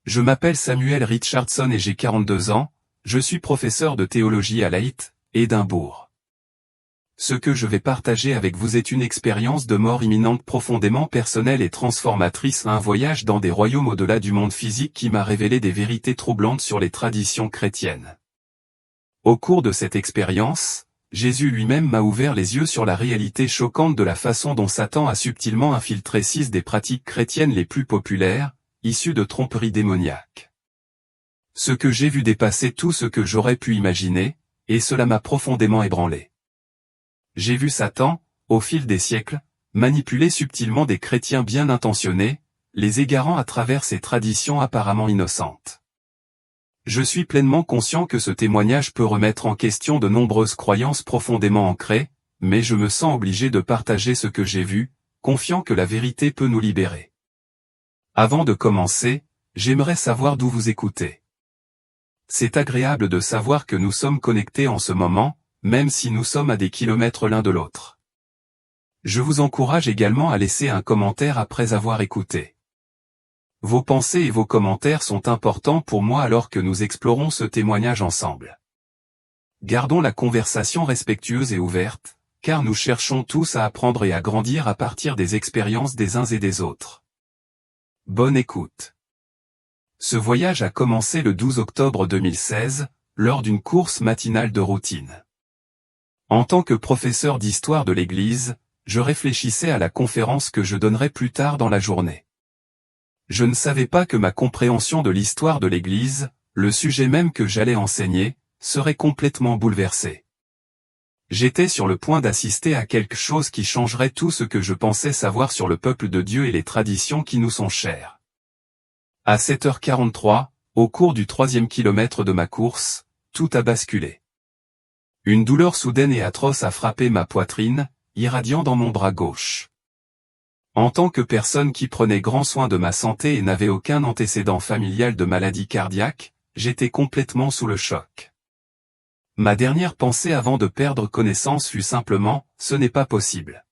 Je m'appelle Samuel Richardson et j'ai 42 ans, je suis professeur de théologie à l'EIT, Édimbourg. Ce que je vais partager avec vous est une expérience de mort imminente profondément personnelle et transformatrice, un voyage dans des royaumes au-delà du monde physique qui m'a révélé des vérités troublantes sur les traditions chrétiennes. Au cours de cette expérience, Jésus lui-même m'a ouvert les yeux sur la réalité choquante de la façon dont Satan a subtilement infiltré 6 des pratiques chrétiennes les plus populaires, issues de tromperies démoniaques. Ce que j'ai vu dépasser tout ce que j'aurais pu imaginer, et cela m'a profondément ébranlé. J'ai vu Satan, au fil des siècles, manipuler subtilement des chrétiens bien intentionnés, les égarant à travers ces traditions apparemment innocentes. Je suis pleinement conscient que ce témoignage peut remettre en question de nombreuses croyances profondément ancrées, mais je me sens obligé de partager ce que j'ai vu, confiant que la vérité peut nous libérer. Avant de commencer, j'aimerais savoir d'où vous écoutez. C'est agréable de savoir que nous sommes connectés en ce moment, même si nous sommes à des kilomètres l'un de l'autre. Je vous encourage également à laisser un commentaire après avoir écouté. Vos pensées et vos commentaires sont importants pour moi alors que nous explorons ce témoignage ensemble. Gardons la conversation respectueuse et ouverte, car nous cherchons tous à apprendre et à grandir à partir des expériences des uns et des autres. Bonne écoute. Ce voyage a commencé le 12 octobre 2016, lors d'une course matinale de routine. En tant que professeur d'histoire de l'Église, je réfléchissais à la conférence que je donnerais plus tard dans la journée. Je ne savais pas que ma compréhension de l'histoire de l'Église, le sujet même que j'allais enseigner, serait complètement bouleversée. J'étais sur le point d'assister à quelque chose qui changerait tout ce que je pensais savoir sur le peuple de Dieu et les traditions qui nous sont chères. À 7h43, au cours du 3e kilomètre de ma course, tout a basculé. Une douleur soudaine et atroce a frappé ma poitrine, irradiant dans mon bras gauche. En tant que personne qui prenait grand soin de ma santé et n'avait aucun antécédent familial de maladie cardiaque, j'étais complètement sous le choc. Ma dernière pensée avant de perdre connaissance fut simplement « ce n'est pas possible ».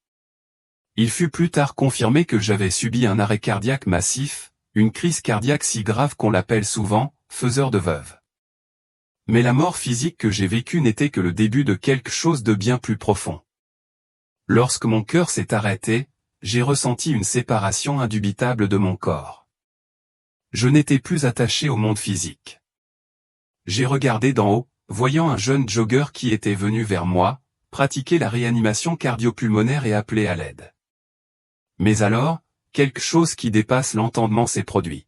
Il fut plus tard confirmé que j'avais subi un arrêt cardiaque massif, une crise cardiaque si grave qu'on l'appelle souvent « faiseur de veuve ». Mais la mort physique que j'ai vécue n'était que le début de quelque chose de bien plus profond. Lorsque mon cœur s'est arrêté, j'ai ressenti une séparation indubitable de mon corps. Je n'étais plus attaché au monde physique. J'ai regardé d'en haut, voyant un jeune jogger qui était venu vers moi, pratiquer la réanimation cardio-pulmonaire et appeler à l'aide. Mais alors, quelque chose qui dépasse l'entendement s'est produit.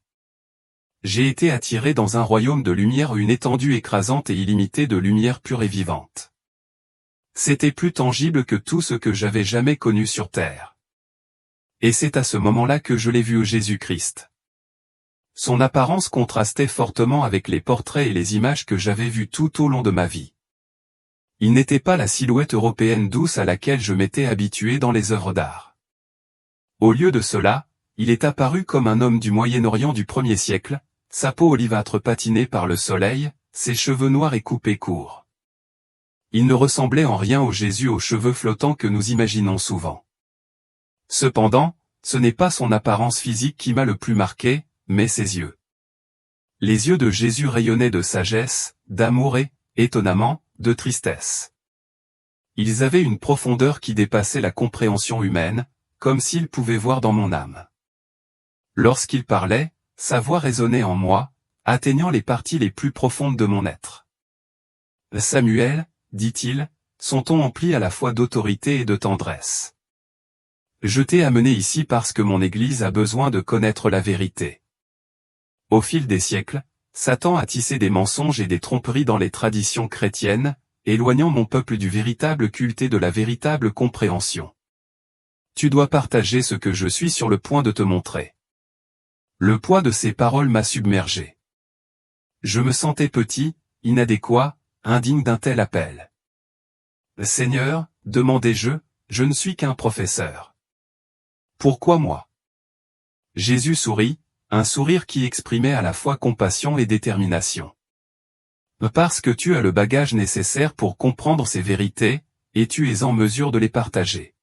J'ai été attiré dans un royaume de lumière, une étendue écrasante et illimitée de lumière pure et vivante. C'était plus tangible que tout ce que j'avais jamais connu sur Terre. Et c'est à ce moment-là que je l'ai vu au Jésus-Christ. Son apparence contrastait fortement avec les portraits et les images que j'avais vues tout au long de ma vie. Il n'était pas la silhouette européenne douce à laquelle je m'étais habitué dans les œuvres d'art. Au lieu de cela, il est apparu comme un homme du Moyen-Orient du 1er siècle, sa peau olivâtre patinée par le soleil, ses cheveux noirs et coupés courts. Il ne ressemblait en rien au Jésus aux cheveux flottants que nous imaginons souvent. Cependant, ce n'est pas son apparence physique qui m'a le plus marqué, mais ses yeux. Les yeux de Jésus rayonnaient de sagesse, d'amour et, étonnamment, de tristesse. Ils avaient une profondeur qui dépassait la compréhension humaine, comme s'il pouvait voir dans mon âme. Lorsqu'il parlait, sa voix résonnait en moi, atteignant les parties les plus profondes de mon être. « Samuel, dit-il, son ton empli à la fois d'autorité et de tendresse. Je t'ai amené ici parce que mon Église a besoin de connaître la vérité. Au fil des siècles, Satan a tissé des mensonges et des tromperies dans les traditions chrétiennes, éloignant mon peuple du véritable culte et de la véritable compréhension. Tu dois partager ce que je suis sur le point de te montrer. » Le poids de ces paroles m'a submergé. Je me sentais petit, inadéquat, indigne d'un tel appel. « Seigneur, demandai-je, je ne suis qu'un professeur. Pourquoi moi ?» Jésus sourit, un sourire qui exprimait à la fois compassion et détermination. « Parce que tu as le bagage nécessaire pour comprendre ces vérités, et tu es en mesure de les partager.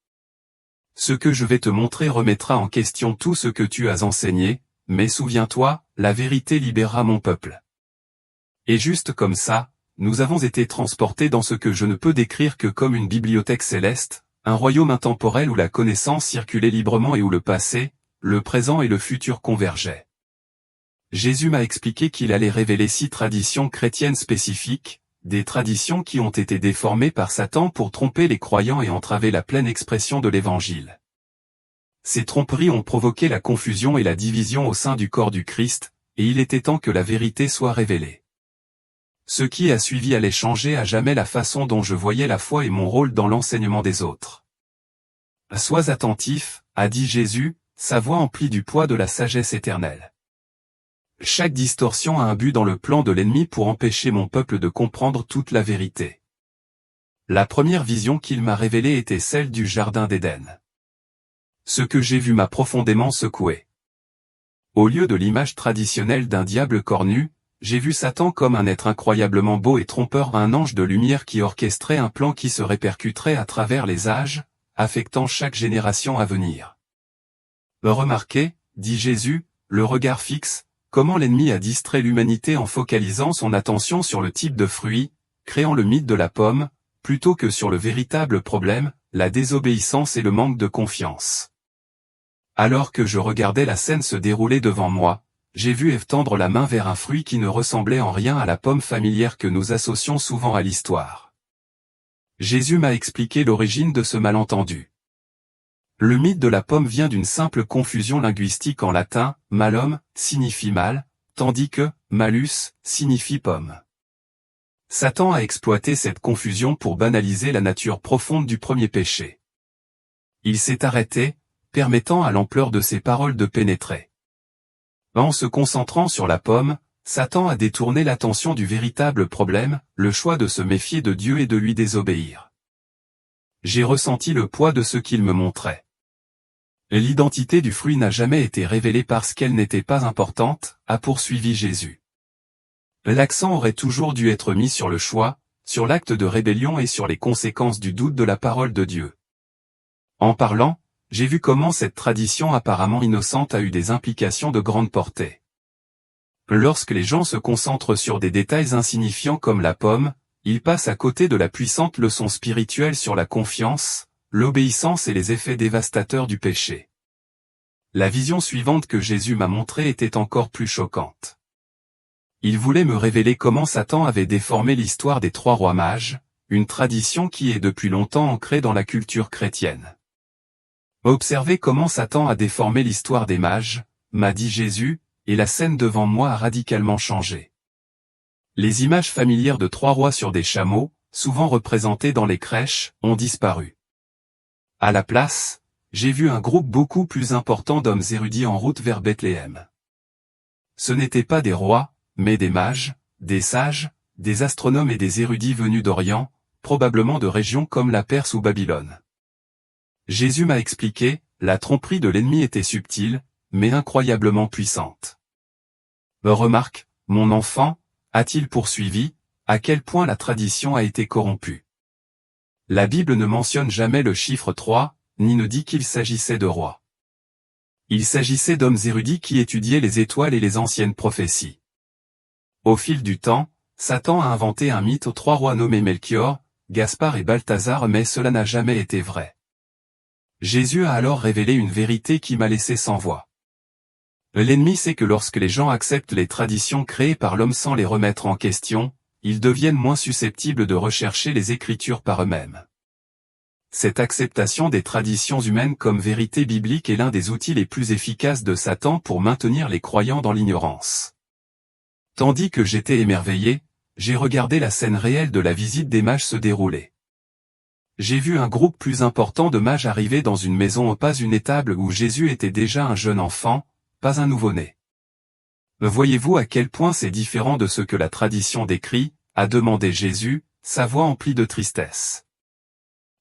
Ce que je vais te montrer remettra en question tout ce que tu as enseigné, mais souviens-toi, la vérité libérera mon peuple. Et juste comme ça, nous avons été transportés dans ce que je ne peux décrire que comme une bibliothèque céleste, un royaume intemporel où la connaissance circulait librement et où le passé, le présent et le futur convergeaient. Jésus m'a expliqué qu'il allait révéler 6 traditions chrétiennes spécifiques, des traditions qui ont été déformées par Satan pour tromper les croyants et entraver la pleine expression de l'Évangile. Ces tromperies ont provoqué la confusion et la division au sein du corps du Christ, et il était temps que la vérité soit révélée. Ce qui a suivi allait changer à jamais la façon dont je voyais la foi et mon rôle dans l'enseignement des autres. « Sois attentif », a dit Jésus, sa voix emplie du poids de la sagesse éternelle. Chaque distorsion a un but dans le plan de l'ennemi pour empêcher mon peuple de comprendre toute la vérité. La première vision qu'il m'a révélée était celle du Jardin d'Éden. Ce que j'ai vu m'a profondément secoué. Au lieu de l'image traditionnelle d'un diable cornu, j'ai vu Satan comme un être incroyablement beau et trompeur, un ange de lumière qui orchestrait un plan qui se répercuterait à travers les âges, affectant chaque génération à venir. Remarquez, dit Jésus, le regard fixe, comment l'ennemi a distrait l'humanité en focalisant son attention sur le type de fruit, créant le mythe de la pomme, plutôt que sur le véritable problème, la désobéissance et le manque de confiance. Alors que je regardais la scène se dérouler devant moi, j'ai vu Ève tendre la main vers un fruit qui ne ressemblait en rien à la pomme familière que nous associons souvent à l'histoire. Jésus m'a expliqué l'origine de ce malentendu. Le mythe de la pomme vient d'une simple confusion linguistique en latin, malum signifie mal, tandis que malus signifie pomme. Satan a exploité cette confusion pour banaliser la nature profonde du premier péché. Il s'est arrêté, permettant à l'ampleur de ses paroles de pénétrer. En se concentrant sur la pomme, Satan a détourné l'attention du véritable problème, le choix de se méfier de Dieu et de lui désobéir. J'ai ressenti le poids de ce qu'il me montrait. L'identité du fruit n'a jamais été révélée parce qu'elle n'était pas importante, a poursuivi Jésus. L'accent aurait toujours dû être mis sur le choix, sur l'acte de rébellion et sur les conséquences du doute de la parole de Dieu. En parlant, j'ai vu comment cette tradition apparemment innocente a eu des implications de grande portée. Lorsque les gens se concentrent sur des détails insignifiants comme la pomme, ils passent à côté de la puissante leçon spirituelle sur la confiance, l'obéissance et les effets dévastateurs du péché. La vision suivante que Jésus m'a montrée était encore plus choquante. Il voulait me révéler comment Satan avait déformé l'histoire des 3 rois mages, une tradition qui est depuis longtemps ancrée dans la culture chrétienne. Observez comment Satan a déformé l'histoire des mages, m'a dit Jésus, et la scène devant moi a radicalement changé. Les images familières de 3 rois sur des chameaux, souvent représentées dans les crèches, ont disparu. À la place, j'ai vu un groupe beaucoup plus important d'hommes érudits en route vers Bethléem. Ce n'étaient pas des rois, mais des mages, des sages, des astronomes et des érudits venus d'Orient, probablement de régions comme la Perse ou Babylone. Jésus m'a expliqué, la tromperie de l'ennemi était subtile, mais incroyablement puissante. Remarque, mon enfant, a-t-il poursuivi, à quel point la tradition a été corrompue. La Bible ne mentionne jamais le chiffre 3, ni ne dit qu'il s'agissait de rois. Il s'agissait d'hommes érudits qui étudiaient les étoiles et les anciennes prophéties. Au fil du temps, Satan a inventé un mythe aux 3 rois nommés Melchior, Gaspard et Balthazar, mais cela n'a jamais été vrai. Jésus a alors révélé une vérité qui m'a laissé sans voix. L'ennemi sait que lorsque les gens acceptent les traditions créées par l'homme sans les remettre en question, ils deviennent moins susceptibles de rechercher les Écritures par eux-mêmes. Cette acceptation des traditions humaines comme vérité biblique est l'un des outils les plus efficaces de Satan pour maintenir les croyants dans l'ignorance. Tandis que j'étais émerveillé, j'ai regardé la scène réelle de la visite des mages se dérouler. J'ai vu un groupe plus important de mages arriver dans une maison, pas une étable où Jésus était déjà un jeune enfant, pas un nouveau-né. Voyez-vous à quel point c'est différent de ce que la tradition décrit, a demandé Jésus, sa voix emplie de tristesse.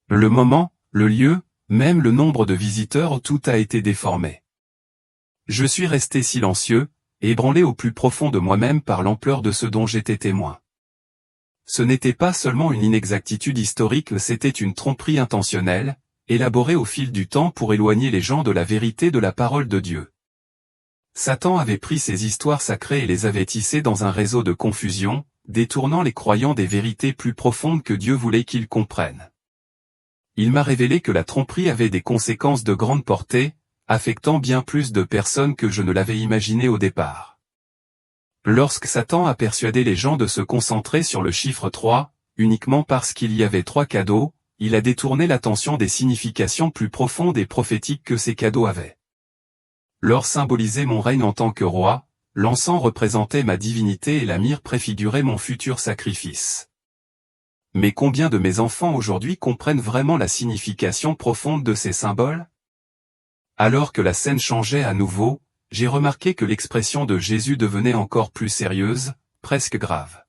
Le moment, le lieu, même le nombre de visiteurs, tout a été déformé. Je suis resté silencieux, ébranlé au plus profond de moi-même par l'ampleur de ce dont j'étais témoin. Ce n'était pas seulement une inexactitude historique, c'était une tromperie intentionnelle, élaborée au fil du temps pour éloigner les gens de la vérité de la parole de Dieu. Satan avait pris ces histoires sacrées et les avait tissées dans un réseau de confusion, détournant les croyants des vérités plus profondes que Dieu voulait qu'ils comprennent. Il m'a révélé que la tromperie avait des conséquences de grande portée, affectant bien plus de personnes que je ne l'avais imaginé au départ. Lorsque Satan a persuadé les gens de se concentrer sur le chiffre 3, uniquement parce qu'il y avait 3 cadeaux, il a détourné l'attention des significations plus profondes et prophétiques que ces cadeaux avaient. L'or symbolisait mon règne en tant que roi, l'encens représentait ma divinité et la myrrhe préfigurait mon futur sacrifice. Mais combien de mes enfants aujourd'hui comprennent vraiment la signification profonde de ces symboles? Alors que la scène changeait à nouveau, j'ai remarqué que l'expression de Jésus devenait encore plus sérieuse, presque grave.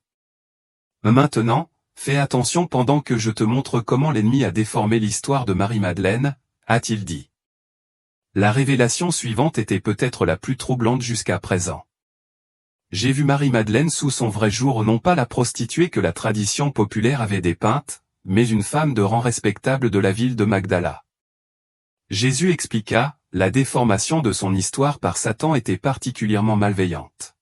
Maintenant, fais attention pendant que je te montre comment l'ennemi a déformé l'histoire de Marie-Madeleine, a-t-il dit. La révélation suivante était peut-être la plus troublante jusqu'à présent. J'ai vu Marie-Madeleine sous son vrai jour, non pas la prostituée que la tradition populaire avait dépeinte, mais une femme de rang respectable de la ville de Magdala. Jésus expliqua, la déformation de son histoire par Satan était particulièrement malveillante.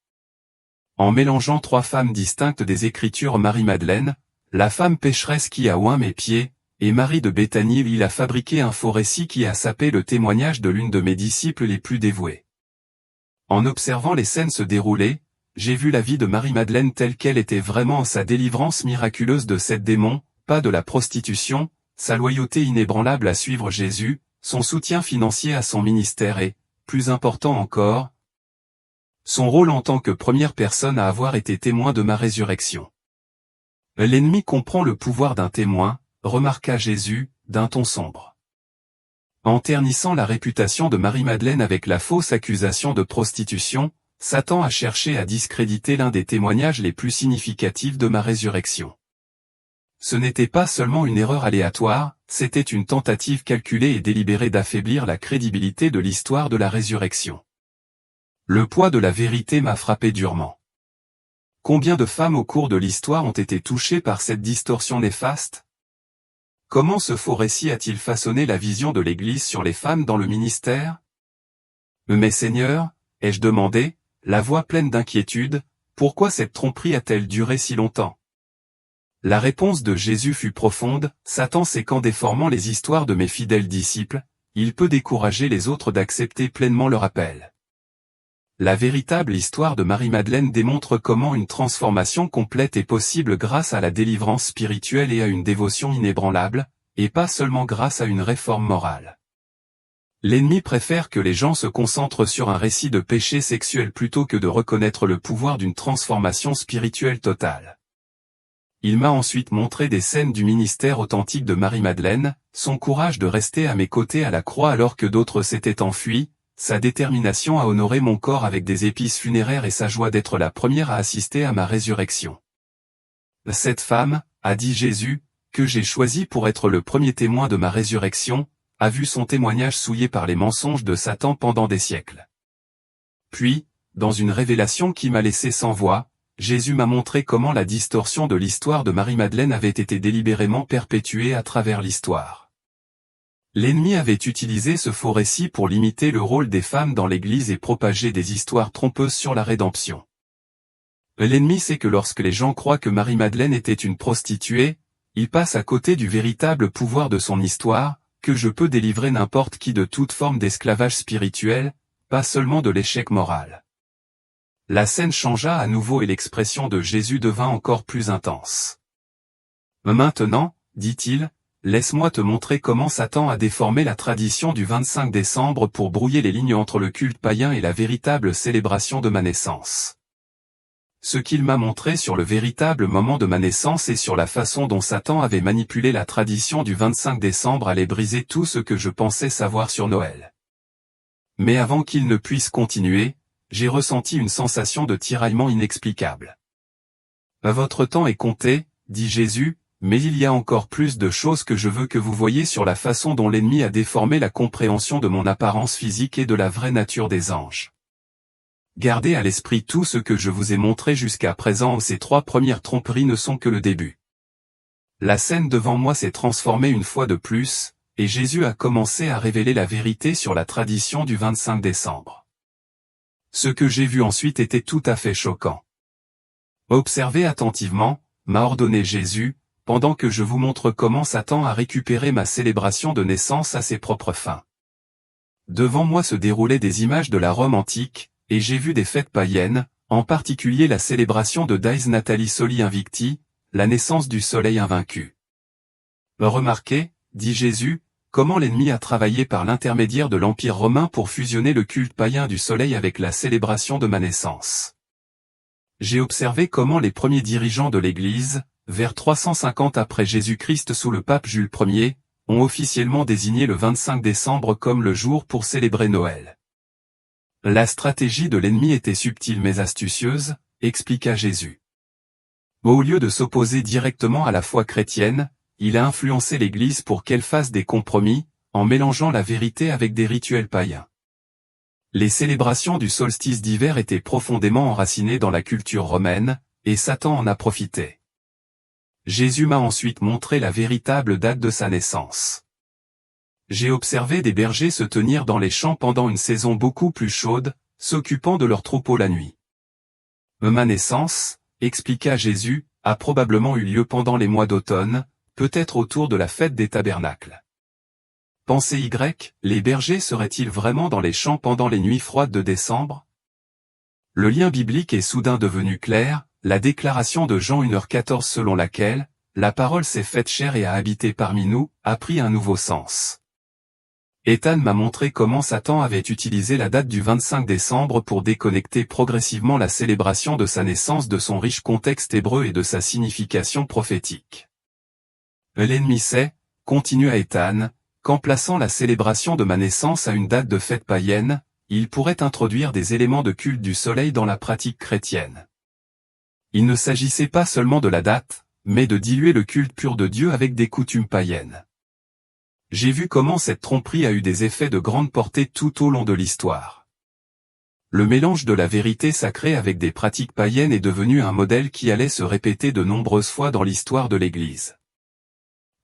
En mélangeant 3 femmes distinctes des Écritures, Marie-Madeleine, la femme pécheresse qui a oint mes pieds, et Marie de Béthanie, il a fabriqué un faux récit qui a sapé le témoignage de l'une de mes disciples les plus dévoués. En observant les scènes se dérouler, j'ai vu la vie de Marie-Madeleine telle qu'elle était vraiment, sa délivrance miraculeuse de 7 démons, pas de la prostitution, sa loyauté inébranlable à suivre Jésus, son soutien financier à son ministère et, plus important encore, son rôle en tant que première personne à avoir été témoin de ma résurrection. L'ennemi comprend le pouvoir d'un témoin, remarqua Jésus, d'un ton sombre. En ternissant la réputation de Marie-Madeleine avec la fausse accusation de prostitution, Satan a cherché à discréditer l'un des témoignages les plus significatifs de ma résurrection. Ce n'était pas seulement une erreur aléatoire, c'était une tentative calculée et délibérée d'affaiblir la crédibilité de l'histoire de la résurrection. Le poids de la vérité m'a frappé durement. Combien de femmes au cours de l'histoire ont été touchées par cette distorsion néfaste? Comment ce faux récit a-t-il façonné la vision de l'Église sur les femmes dans le ministère? Mais Seigneur, ai-je demandé, la voix pleine d'inquiétude, pourquoi cette tromperie a-t-elle duré si longtemps? La réponse de Jésus fut profonde, Satan sait qu'en déformant les histoires de mes fidèles disciples, il peut décourager les autres d'accepter pleinement leur appel. La véritable histoire de Marie-Madeleine démontre comment une transformation complète est possible grâce à la délivrance spirituelle et à une dévotion inébranlable, et pas seulement grâce à une réforme morale. L'ennemi préfère que les gens se concentrent sur un récit de péché sexuel plutôt que de reconnaître le pouvoir d'une transformation spirituelle totale. Il m'a ensuite montré des scènes du ministère authentique de Marie-Madeleine, son courage de rester à mes côtés à la croix alors que d'autres s'étaient enfuis, sa détermination à honorer mon corps avec des épices funéraires et sa joie d'être la première à assister à ma résurrection. Cette femme, a dit Jésus, que j'ai choisie pour être le premier témoin de ma résurrection, a vu son témoignage souillé par les mensonges de Satan pendant des siècles. Puis, dans une révélation qui m'a laissé sans voix, Jésus m'a montré comment la distorsion de l'histoire de Marie-Madeleine avait été délibérément perpétuée à travers l'histoire. L'ennemi avait utilisé ce faux récit pour limiter le rôle des femmes dans l'Église et propager des histoires trompeuses sur la rédemption. L'ennemi sait que lorsque les gens croient que Marie-Madeleine était une prostituée, ils passent à côté du véritable pouvoir de son histoire, que je peux délivrer n'importe qui de toute forme d'esclavage spirituel, pas seulement de l'échec moral. La scène changea à nouveau et l'expression de Jésus devint encore plus intense. Maintenant, dit-il, laisse-moi te montrer comment Satan a déformé la tradition du 25 décembre pour brouiller les lignes entre le culte païen et la véritable célébration de ma naissance. Ce qu'il m'a montré sur le véritable moment de ma naissance et sur la façon dont Satan avait manipulé la tradition du 25 décembre allait briser tout ce que je pensais savoir sur Noël. Mais avant qu'il ne puisse continuer, j'ai ressenti une sensation de tiraillement inexplicable. Votre temps est compté, dit Jésus, mais il y a encore plus de choses que je veux que vous voyiez sur la façon dont l'ennemi a déformé la compréhension de mon apparence physique et de la vraie nature des anges. Gardez à l'esprit tout ce que je vous ai montré jusqu'à présent, ces 3 premières tromperies ne sont que le début. La scène devant moi s'est transformée une fois de plus, et Jésus a commencé à révéler la vérité sur la tradition du 25 décembre. Ce que j'ai vu ensuite était tout à fait choquant. Observez attentivement, m'a ordonné Jésus, pendant que je vous montre comment Satan a récupéré ma célébration de naissance à ses propres fins. Devant moi se déroulaient des images de la Rome antique, et j'ai vu des fêtes païennes, en particulier la célébration de Dies Natalis Soli Invicti, la naissance du soleil invaincu. Remarquez, dit Jésus, comment l'ennemi a travaillé par l'intermédiaire de l'Empire romain pour fusionner le culte païen du soleil avec la célébration de ma naissance. J'ai observé comment les premiers dirigeants de l'Église, vers 350 après Jésus-Christ sous le pape Jules Ier, ont officiellement désigné le 25 décembre comme le jour pour célébrer Noël. La stratégie de l'ennemi était subtile mais astucieuse, expliqua Jésus. Au lieu de s'opposer directement à la foi chrétienne, il a influencé l'Église pour qu'elle fasse des compromis, en mélangeant la vérité avec des rituels païens. Les célébrations du solstice d'hiver étaient profondément enracinées dans la culture romaine, et Satan en a profité. Jésus m'a ensuite montré la véritable date de sa naissance. J'ai observé des bergers se tenir dans les champs pendant une saison beaucoup plus chaude, s'occupant de leurs troupeaux la nuit. Ma naissance, expliqua Jésus, a probablement eu lieu pendant les mois d'automne, peut-être autour de la fête des tabernacles. Pensez Y, les bergers seraient-ils vraiment dans les champs pendant les nuits froides de décembre? Le lien biblique est soudain devenu clair, la déclaration de Jean 1h14 selon laquelle « La parole s'est faite chair et a habité parmi nous » a pris un nouveau sens. Ethan m'a montré comment Satan avait utilisé la date du 25 décembre pour déconnecter progressivement la célébration de sa naissance de son riche contexte hébreu et de sa signification prophétique. L'ennemi sait, continua Ethan, qu'en plaçant la célébration de ma naissance à une date de fête païenne, il pourrait introduire des éléments de culte du soleil dans la pratique chrétienne. Il ne s'agissait pas seulement de la date, mais de diluer le culte pur de Dieu avec des coutumes païennes. J'ai vu comment cette tromperie a eu des effets de grande portée tout au long de l'histoire. Le mélange de la vérité sacrée avec des pratiques païennes est devenu un modèle qui allait se répéter de nombreuses fois dans l'histoire de l'Église.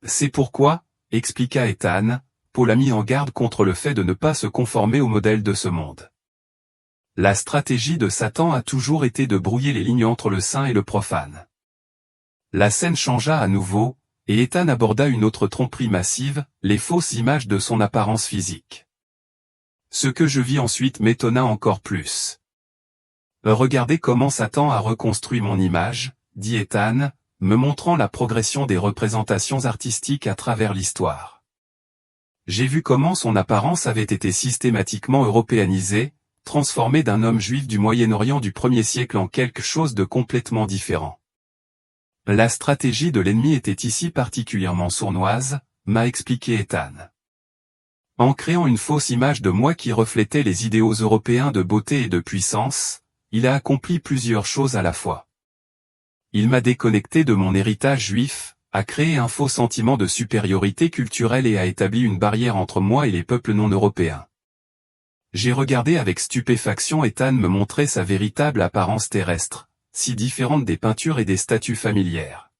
C'est pourquoi, expliqua Ethan, Paul a mis en garde contre le fait de ne pas se conformer au modèle de ce monde. La stratégie de Satan a toujours été de brouiller les lignes entre le saint et le profane. La scène changea à nouveau, et Ethan aborda une autre tromperie massive, les fausses images de son apparence physique. Ce que je vis ensuite m'étonna encore plus. Regardez comment Satan a reconstruit mon image, dit Ethan, me montrant la progression des représentations artistiques à travers l'histoire. J'ai vu comment son apparence avait été systématiquement européanisée, transformée d'un homme juif du Moyen-Orient du 1er siècle en quelque chose de complètement différent. La stratégie de l'ennemi était ici particulièrement sournoise, m'a expliqué Ethan. En créant une fausse image de moi qui reflétait les idéaux européens de beauté et de puissance, il a accompli plusieurs choses à la fois. Il m'a déconnecté de mon héritage juif, a créé un faux sentiment de supériorité culturelle et a établi une barrière entre moi et les peuples non européens. J'ai regardé avec stupéfaction Ethan me montrer sa véritable apparence terrestre, si différente des peintures et des statues familières.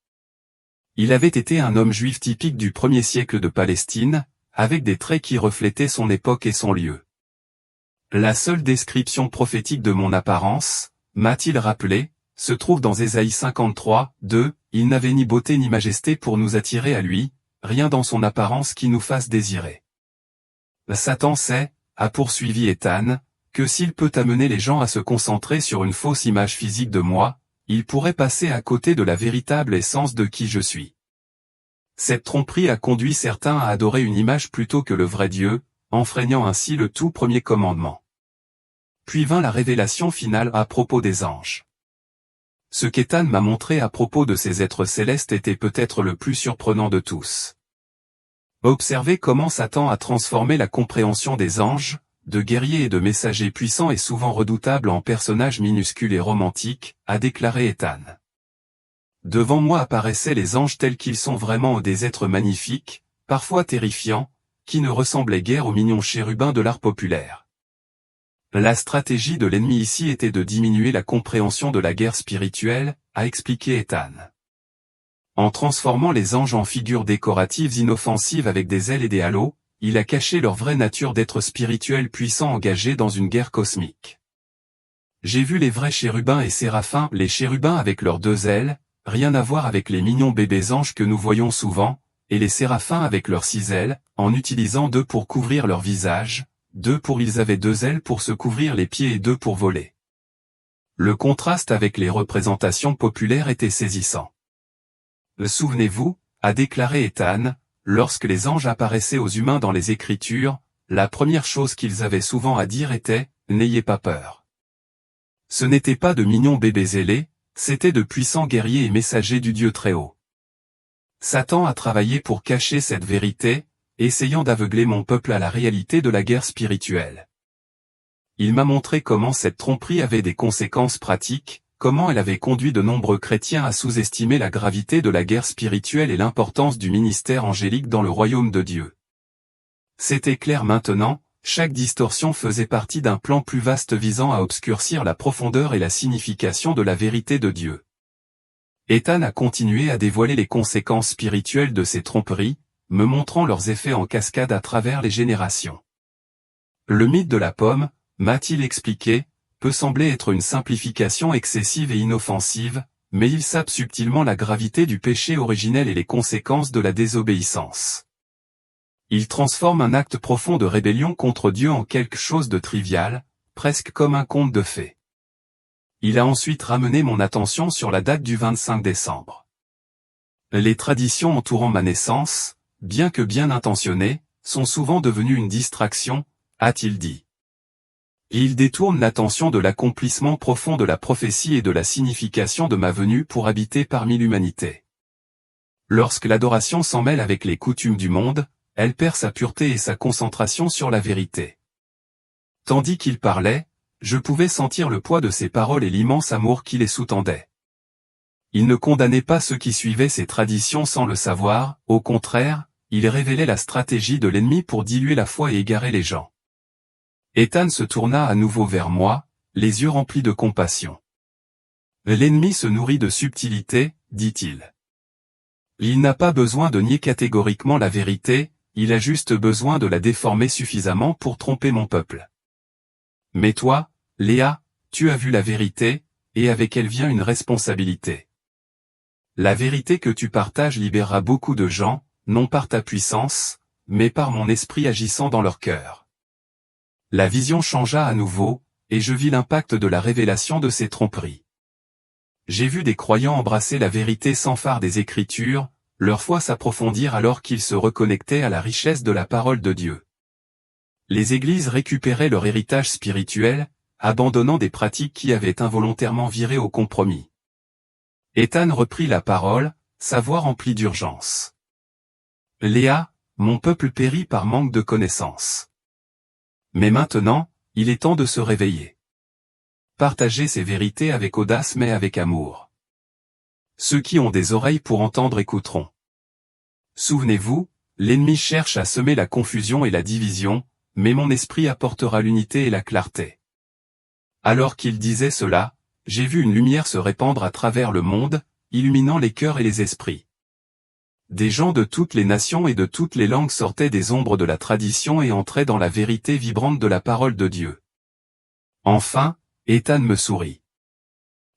Il avait été un homme juif typique du 1er siècle de Palestine, avec des traits qui reflétaient son époque et son lieu. La seule description prophétique de mon apparence, m'a-t-il rappelé, se trouve dans Ésaïe 53, 2, « Il n'avait ni beauté ni majesté pour nous attirer à lui, rien dans son apparence qui nous fasse désirer. » Satan sait, a poursuivi Ethan, que s'il peut amener les gens à se concentrer sur une fausse image physique de moi, il pourrait passer à côté de la véritable essence de qui je suis. Cette tromperie a conduit certains à adorer une image plutôt que le vrai Dieu, enfreignant ainsi le tout premier commandement. Puis vint la révélation finale à propos des anges. Ce qu'Ethan m'a montré à propos de ces êtres célestes était peut-être le plus surprenant de tous. Observez comment Satan a transformé la compréhension des anges, de guerriers et de messagers puissants et souvent redoutables en personnages minuscules et romantiques, a déclaré Ethan. Devant moi apparaissaient les anges tels qu'ils sont vraiment des êtres magnifiques, parfois terrifiants, qui ne ressemblaient guère aux mignons chérubins de l'art populaire. La stratégie de l'ennemi ici était de diminuer la compréhension de la guerre spirituelle, a expliqué Ethan. En transformant les anges en figures décoratives inoffensives avec des ailes et des halos, il a caché leur vraie nature d'êtres spirituels puissants engagés dans une guerre cosmique. J'ai vu les vrais chérubins et séraphins, les chérubins avec leurs deux ailes, rien à voir avec les mignons bébés anges que nous voyons souvent, et les séraphins avec leurs 6 ailes, en utilisant 2 pour couvrir leur visage, 2 pour ils avaient 2 ailes pour se couvrir les pieds et 2 pour voler. Le contraste avec les représentations populaires était saisissant. Souvenez-vous, a déclaré Ethan, lorsque les anges apparaissaient aux humains dans les Écritures, la première chose qu'ils avaient souvent à dire était « N'ayez pas peur ». Ce n'étaient pas de mignons bébés ailés, c'étaient de puissants guerriers et messagers du Dieu Très-Haut. Satan a travaillé pour cacher cette vérité, essayant d'aveugler mon peuple à la réalité de la guerre spirituelle. Il m'a montré comment cette tromperie avait des conséquences pratiques, comment elle avait conduit de nombreux chrétiens à sous-estimer la gravité de la guerre spirituelle et l'importance du ministère angélique dans le royaume de Dieu. C'était clair maintenant, chaque distorsion faisait partie d'un plan plus vaste visant à obscurcir la profondeur et la signification de la vérité de Dieu. Ethan a continué à dévoiler les conséquences spirituelles de ces tromperies, me montrant leurs effets en cascade à travers les générations. Le mythe de la pomme, m'a-t-il expliqué, peut sembler être une simplification excessive et inoffensive, mais il sape subtilement la gravité du péché originel et les conséquences de la désobéissance. Il transforme un acte profond de rébellion contre Dieu en quelque chose de trivial, presque comme un conte de fées. Il a ensuite ramené mon attention sur la date du 25 décembre. Les traditions entourant ma naissance, bien que bien intentionnées, sont souvent devenues une distraction, a-t-il dit. Il détourne l'attention de l'accomplissement profond de la prophétie et de la signification de ma venue pour habiter parmi l'humanité. Lorsque l'adoration s'en mêle avec les coutumes du monde, elle perd sa pureté et sa concentration sur la vérité. Tandis qu'il parlait, je pouvais sentir le poids de ses paroles et l'immense amour qui les sous-tendait. Il ne condamnait pas ceux qui suivaient ces traditions sans le savoir, au contraire, il révélait la stratégie de l'ennemi pour diluer la foi et égarer les gens. Ethan se tourna à nouveau vers moi, les yeux remplis de compassion. L'ennemi se nourrit de subtilité, dit-il. Il n'a pas besoin de nier catégoriquement la vérité, il a juste besoin de la déformer suffisamment pour tromper mon peuple. Mais toi, Léa, tu as vu la vérité, et avec elle vient une responsabilité. La vérité que tu partages libérera beaucoup de gens, non par ta puissance, mais par mon esprit agissant dans leur cœur. La vision changea à nouveau, et je vis l'impact de la révélation de ces tromperies. J'ai vu des croyants embrasser la vérité sans phare des Écritures, leur foi s'approfondir alors qu'ils se reconnectaient à la richesse de la parole de Dieu. Les églises récupéraient leur héritage spirituel, abandonnant des pratiques qui avaient involontairement viré au compromis. Ethan reprit la parole, sa voix remplie d'urgence. Léa, mon peuple périt par manque de connaissances. Mais maintenant, il est temps de se réveiller. Partagez ces vérités avec audace mais avec amour. Ceux qui ont des oreilles pour entendre écouteront. Souvenez-vous, l'ennemi cherche à semer la confusion et la division, mais mon esprit apportera l'unité et la clarté. Alors qu'il disait cela, j'ai vu une lumière se répandre à travers le monde, illuminant les cœurs et les esprits. Des gens de toutes les nations et de toutes les langues sortaient des ombres de la tradition et entraient dans la vérité vibrante de la parole de Dieu. Enfin, Ethan me sourit.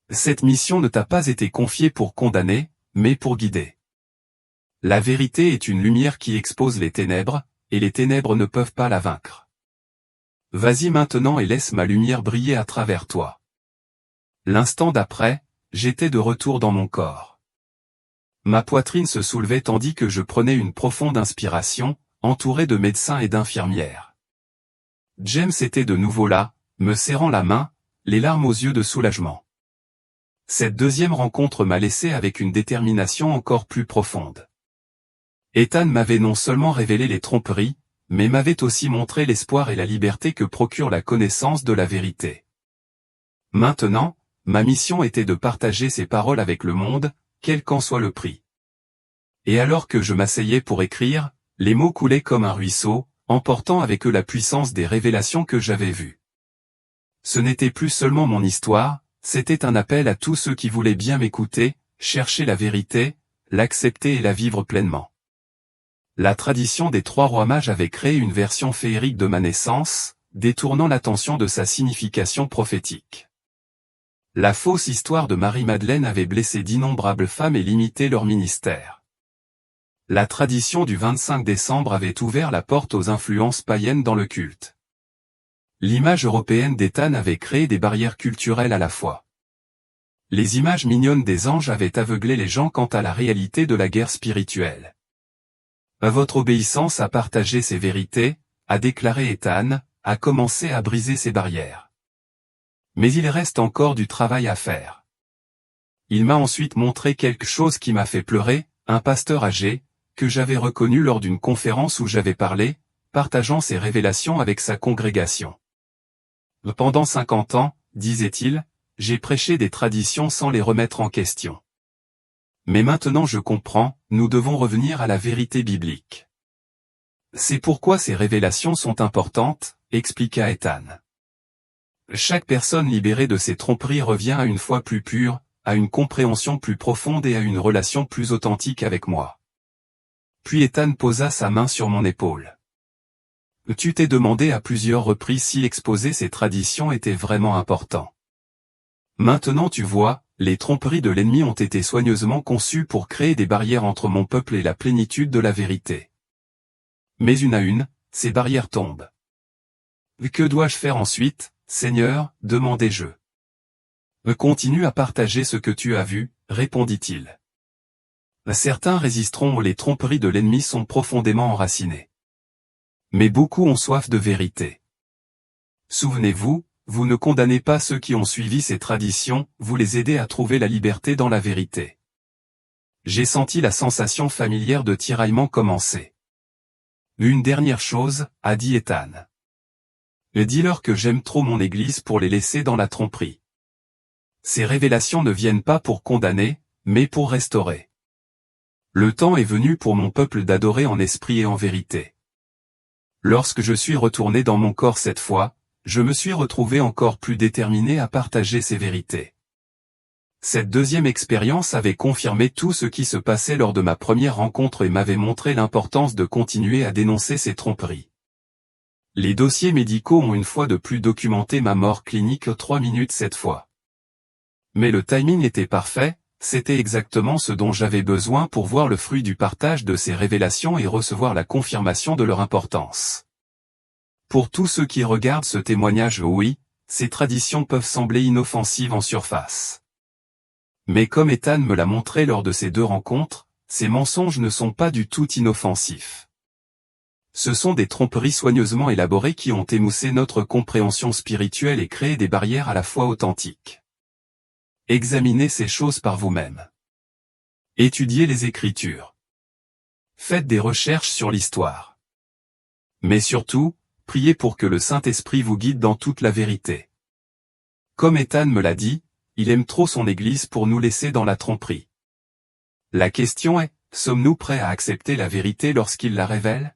Cette mission ne t'a pas été confiée pour condamner, mais pour guider. La vérité est une lumière qui expose les ténèbres, et les ténèbres ne peuvent pas la vaincre. Vas-y maintenant et laisse ma lumière briller à travers toi. L'instant d'après, j'étais de retour dans mon corps. Ma poitrine se soulevait tandis que je prenais une profonde inspiration, entouré de médecins et d'infirmières. James était de nouveau là, me serrant la main, les larmes aux yeux de soulagement. Cette deuxième rencontre m'a laissé avec une détermination encore plus profonde. Ethan m'avait non seulement révélé les tromperies, mais m'avait aussi montré l'espoir et la liberté que procure la connaissance de la vérité. Maintenant, ma mission était de partager ces paroles avec le monde, quel qu'en soit le prix. Et alors que je m'asseyais pour écrire, les mots coulaient comme un ruisseau, emportant avec eux la puissance des révélations que j'avais vues. Ce n'était plus seulement mon histoire, c'était un appel à tous ceux qui voulaient bien m'écouter, chercher la vérité, l'accepter et la vivre pleinement. La tradition des 3 rois mages avait créé une version féerique de ma naissance, détournant l'attention de sa signification prophétique. La fausse histoire de Marie-Madeleine avait blessé d'innombrables femmes et limité leur ministère. La tradition du 25 décembre avait ouvert la porte aux influences païennes dans le culte. L'image européenne d'Ethan avait créé des barrières culturelles à la fois. Les images mignonnes des anges avaient aveuglé les gens quant à la réalité de la guerre spirituelle. Votre obéissance à partager ces vérités, a déclaré Ethan, a commencé à briser ces barrières. Mais il reste encore du travail à faire. Il m'a ensuite montré quelque chose qui m'a fait pleurer, un pasteur âgé, que j'avais reconnu lors d'une conférence où j'avais parlé, partageant ses révélations avec sa congrégation. Pendant 50 ans, disait-il, j'ai prêché des traditions sans les remettre en question. Mais maintenant je comprends, nous devons revenir à la vérité biblique. C'est pourquoi ces révélations sont importantes, expliqua Ethan. Chaque personne libérée de ses tromperies revient à une foi plus pure, à une compréhension plus profonde et à une relation plus authentique avec moi. Puis Ethan posa sa main sur mon épaule. Tu t'es demandé à plusieurs reprises si exposer ces traditions était vraiment important. Maintenant tu vois, les tromperies de l'ennemi ont été soigneusement conçues pour créer des barrières entre mon peuple et la plénitude de la vérité. Mais une à une, ces barrières tombent. Que dois-je faire ensuite, Seigneur, demandai-je. Continue à partager ce que tu as vu, répondit-il. Certains résisteront, les tromperies de l'ennemi sont profondément enracinées. Mais beaucoup ont soif de vérité. Souvenez-vous, vous ne condamnez pas ceux qui ont suivi ces traditions, vous les aidez à trouver la liberté dans la vérité. J'ai senti la sensation familière de tiraillement commencer. Une dernière chose, a dit Ethan. Dis-leur que j'aime trop mon Église pour les laisser dans la tromperie. Ces révélations ne viennent pas pour condamner, mais pour restaurer. Le temps est venu pour mon peuple d'adorer en esprit et en vérité. Lorsque je suis retourné dans mon corps cette fois, je me suis retrouvé encore plus déterminé à partager ces vérités. Cette deuxième expérience avait confirmé tout ce qui se passait lors de ma première rencontre et m'avait montré l'importance de continuer à dénoncer ces tromperies. Les dossiers médicaux ont une fois de plus documenté ma mort clinique 3 minutes cette fois. Mais le timing était parfait, c'était exactement ce dont j'avais besoin pour voir le fruit du partage de ces révélations et recevoir la confirmation de leur importance. Pour tous ceux qui regardent ce témoignage, oui, ces traditions peuvent sembler inoffensives en surface. Mais comme Ethan me l'a montré lors de ces 2 rencontres, ces mensonges ne sont pas du tout inoffensifs. Ce sont des tromperies soigneusement élaborées qui ont émoussé notre compréhension spirituelle et créé des barrières à la fois authentiques. Examinez ces choses par vous-même. Étudiez les Écritures. Faites des recherches sur l'histoire. Mais surtout, priez pour que le Saint-Esprit vous guide dans toute la vérité. Comme Ethan me l'a dit, il aime trop son Église pour nous laisser dans la tromperie. La question est, sommes-nous prêts à accepter la vérité lorsqu'il la révèle ?